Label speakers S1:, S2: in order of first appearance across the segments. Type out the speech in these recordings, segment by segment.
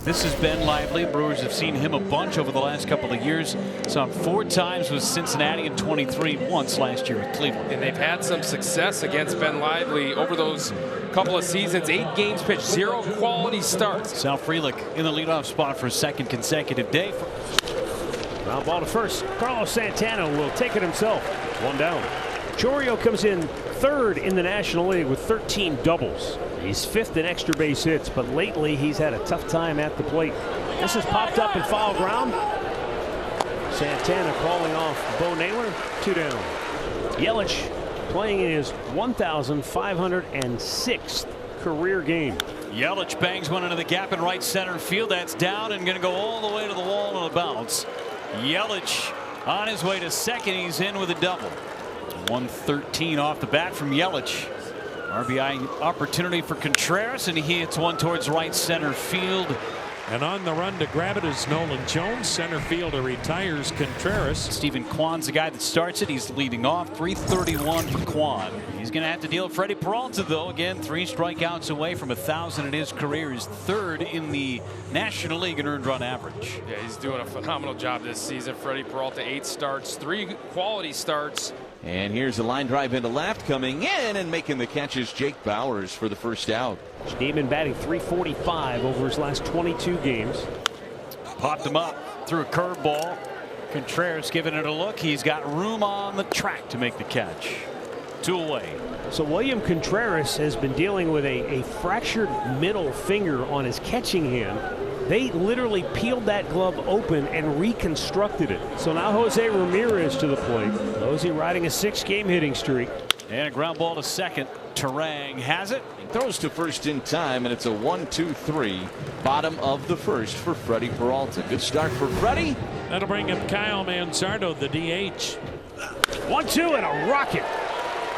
S1: This is Ben Lively. Brewers have seen him a bunch over the last couple of years. Saw him 4 times with Cincinnati and 23 once last year with Cleveland.
S2: And they've had some success against Ben Lively over those couple of seasons. 8 games pitched, 0 quality starts.
S1: Sal Frelick in the leadoff spot for a second consecutive day.
S3: Ground ball to first. Carlos Santana will take it himself. 1 down. Chourio comes in 3rd in the National League with 13 doubles. He's 5th in extra base hits, but lately he's had a tough time at the plate. This is popped up in foul ground. Santana calling off Bo Naylor. 2 down. Yelich playing in his 1,506th career game.
S1: Yelich bangs one into the gap in right center field. That's down and going to go all the way to the wall on a bounce. Yelich on his way to second. He's in with a double. 113 off the bat from Yelich. RBI opportunity for Contreras, and he hits one towards right center field.
S4: And on the run to grab it is Nolan Jones. Center fielder retires Contreras.
S1: Stephen Kwan's the guy that starts it. He's leading off. 331 for Kwan. He's going to have to deal with Freddie Peralta, though. Again, 3 strikeouts away from 1,000 in his career. He's 3rd in the National League in earned run average.
S2: Yeah, he's doing a phenomenal job this season. Freddie Peralta, 8 starts, 3 quality starts.
S5: And here's a line drive into left, coming in and making the catch is Jake Bauers for the first out.
S3: Schneemann batting .345 over his last 22 games.
S1: Popped him up through a curveball. Contreras giving it a look. He's got room on the track to make the catch. 2 away.
S3: So William Contreras has been dealing with a fractured middle finger on his catching hand. They literally peeled that glove open and reconstructed it. So now Jose Ramirez to the plate. Jose riding a 6-game hitting streak.
S1: And a ground ball to second. Turang has it.
S5: He throws to first in time, and it's a 1-2-3. Bottom of the first for Freddie Peralta. Good start for Freddie.
S4: That'll bring up Kyle Manzardo, the DH.
S3: 1-2 and a rocket.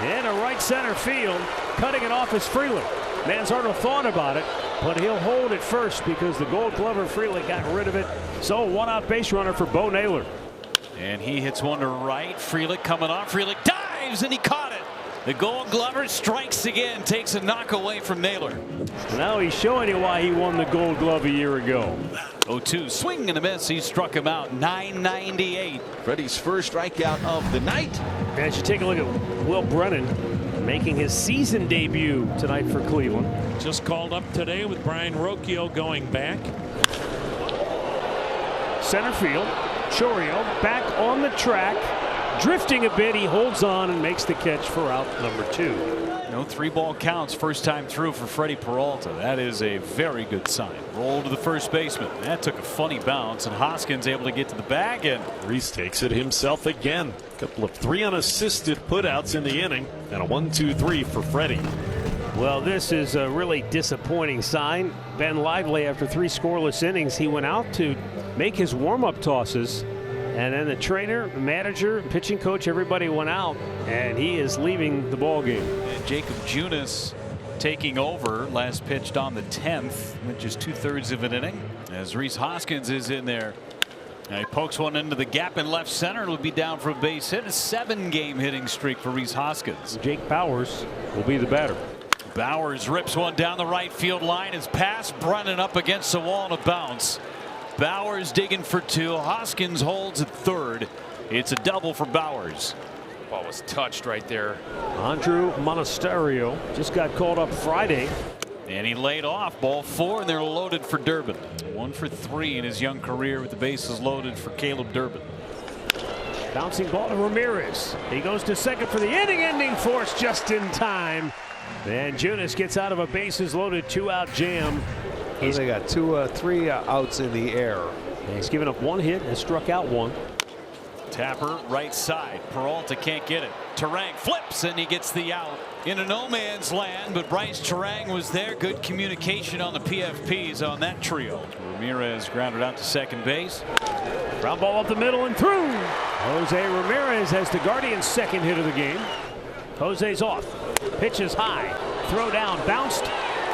S3: In a right center field. Cutting it off is Frelick. Manzardo thought about it, but he'll hold it first because the Gold Glover Frelick got rid of it. So 1-out base runner for Bo Naylor.
S1: And he hits one to right. Frelick coming off. Frelick dives and he caught it. The Gold Glover strikes again, takes a knock away from Naylor.
S3: Now he's showing you why he won the Gold Glove a year ago.
S1: 0-2 swing and a miss. He struck him out. 998.
S5: Freddie's first strikeout of the night.
S3: As you take a look at Will Brennan making his season debut tonight for Cleveland.
S4: Just called up today with Brian Rocchio going back.
S3: Center field. Chourio back on the track. Drifting a bit, he holds on and makes the catch for out number 2.
S1: No 3-ball counts first time through for Freddie Peralta. That is a very good sign. Roll to the first baseman. That took a funny bounce, and Hoskins able to get to the bag, and
S6: Reese takes it himself again. A couple of 3 unassisted putouts in the inning, and a 1-2-3 for Freddie.
S3: Well, this is a really disappointing sign. Ben Lively, after 3 scoreless innings, he went out to make his warm-up tosses. And then the trainer, manager, pitching coach, everybody went out, and he is leaving the ball game.
S1: And Jacob Junis taking over. Last pitched on the 10th, which is 2/3 of an inning, as Rhys Hoskins is in there. Now he pokes one into the gap in left center and will be down for a base hit. A 7-game hitting streak for Rhys Hoskins.
S3: Jake Bauers will be the batter.
S1: Bauers rips one down the right field line. It's past Brennan up against the wall and a bounce. Bauers digging for 2. Hoskins holds at 3rd. It's a double for Bauers.
S2: Ball was touched right there.
S3: Andrew Monasterio just got called up Friday.
S1: And he laid off. Ball 4, and they're loaded for Durbin. 1 for 3 in his young career with the bases loaded for Caleb Durbin.
S3: Bouncing ball to Ramirez. He goes to second for the inning-ending force just in time. And Junis gets out of a bases loaded 2-out jam.
S7: They got 3 outs in the air.
S3: He's given up 1 hit and struck out 1.
S1: Tapper right side. Peralta can't get it. Turang flips and he gets the out in a no man's land, but Bryce Turang was there. Good communication on the PFPs on that trio. Ramirez grounded out to second base.
S3: Ground ball up the middle and through. Jose Ramirez has the Guardians' 2nd hit of the game. Jose's off. Pitches high. Throw down. Bounced.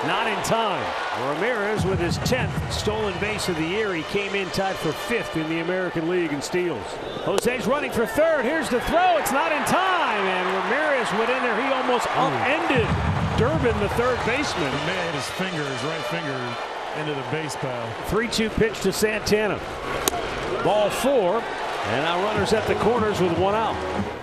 S3: Not in time. Ramirez with his 10th stolen base of the year. He came in tied for 5th in the American League in steals. Jose's running for 3rd. Here's the throw. It's not in time. And Ramirez went in there. He almost upended Durbin, the 3rd baseman.
S6: He made his right finger
S4: into the base pile.
S3: 3-2 pitch to Santana. Ball 4. And now runners at the corners with 1 out.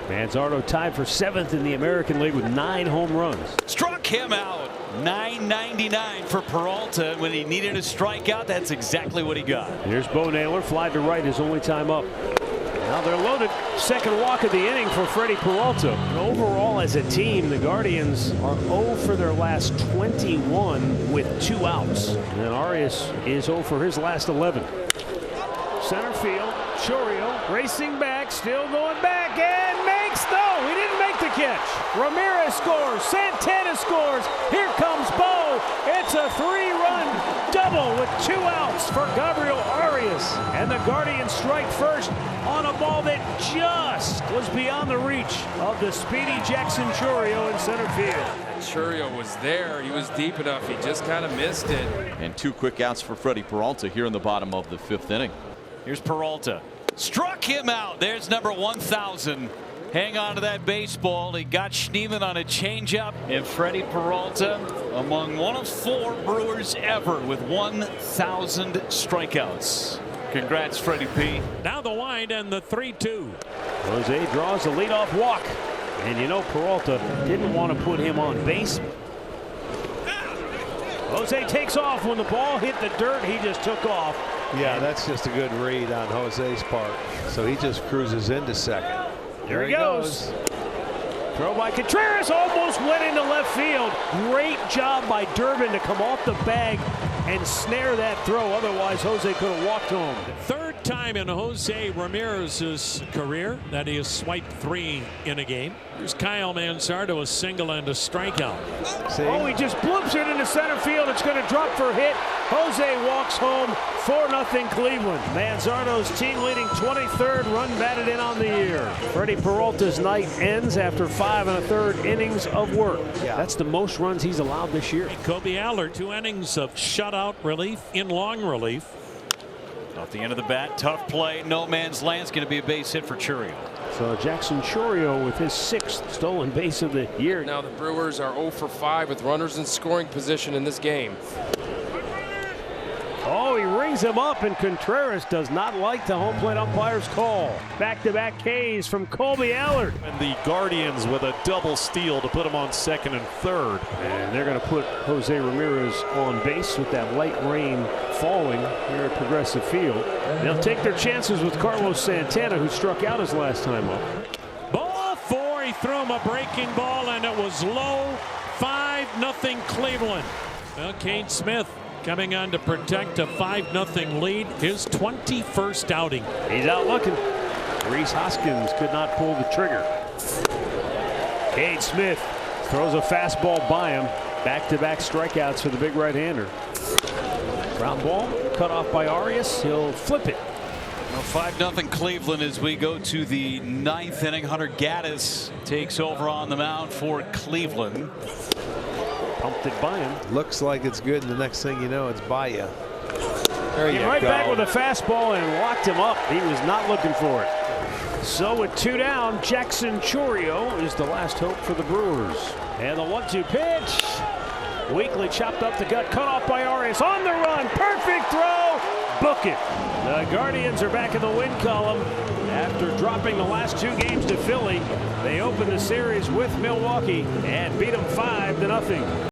S3: Manzardo tied for 7th in the American League with 9 home runs.
S1: Struck him out. 999 for Peralta. When he needed a strikeout, that's exactly what he got.
S3: Here's Bo Naylor. Fly to right, his only time up. Now they're loaded. Second walk of the inning for Freddie Peralta. And overall, as a team, the Guardians are 0 for their last 21 with 2 outs. And Arias is 0 for his last 11. Center field. Chourio racing back, still going back, and makes no, he didn't make the catch. Ramirez scores, Santana scores, here comes Bo. It's a 3-run double with 2 outs for Gabriel Arias. And the Guardians strike first on a ball that just was beyond the reach of the speedy Jackson Chourio in center field.
S2: Chourio was there. He was deep enough. He just kind of missed it.
S5: And 2 quick outs for Freddie Peralta here in the bottom of the 5th inning.
S1: Here's Peralta. Struck him out. There's number 1000. Hang on to that baseball. He got Schneemann on a changeup. And Freddie Peralta among 1 of 4 Brewers ever with 1,000 strikeouts. Congrats, Freddie P.
S4: Now the wind and the 3-2.
S3: Jose draws a leadoff walk. And you know Peralta didn't want to put him on base. Jose takes off. When the ball hit the dirt, he just took off.
S7: Yeah, that's just a good read on Jose's part. So he just cruises into second.
S3: There he goes. Throw by Contreras, almost went into left field. Great job by Durbin to come off the bag and snare that throw. Otherwise, Jose could have walked home.
S4: Third time in Jose Ramirez's career that he has swiped 3 in a game. Here's Kyle Manzardo, a single and a strikeout.
S7: See?
S3: Oh, he just bloops it into center field. It's going to drop for a hit. Jose walks home. 4-0 Cleveland. Manzardo's team-leading 23rd run batted in on the year. Freddie Peralta's night ends after 5 1/3 innings of work.
S7: Yeah.
S3: That's the most runs he's allowed this year.
S4: Kobe Allard, 2 innings of shutout relief in long relief.
S1: Off the end of the bat, tough play. No man's land's going to be a base hit for Chourio.
S3: So Jackson Chourio with his 6th stolen base of the year.
S2: Now the Brewers are 0 for 5 with runners in scoring position in this game.
S3: Oh, he rings him up, and Contreras does not like the home plate umpire's call. Back-to-back Ks from Colby Allard.
S6: And the Guardians with a double steal to put him on 2nd and 3rd.
S3: And they're going to put Jose Ramirez on base with that light rain falling here at Progressive Field. They'll take their chances with Carlos Santana, who struck out his last time up.
S4: Ball 4, he threw him a breaking ball, and it was low. 5-0 Cleveland. Well, Kane Smith coming on to protect a 5-0 lead, his 21st outing.
S3: He's out looking. Reese Hoskins could not pull the trigger. Cade Smith throws a fastball by him. Back-to-back strikeouts for the big right-hander. Ground ball cut off by Arias. He'll flip it.
S1: Well, 5-0 Cleveland as we go to the 9th inning. Hunter Gaddis takes over on the mound for Cleveland.
S3: Pumped it by him.
S7: Looks like it's good, and the next thing you know, it's by you. There you
S3: Right
S7: go.
S3: back with a fastball and locked him up. He was not looking for it. So with 2 down, Jackson Chourio is the last hope for the Brewers. And the 1-2 pitch. Weekly chopped up the gut, cut off by Arias. On the run, perfect throw. Book it. The Guardians are back in the win column. After dropping the last 2 games to Philly, they opened the series with Milwaukee and beat them 5-0.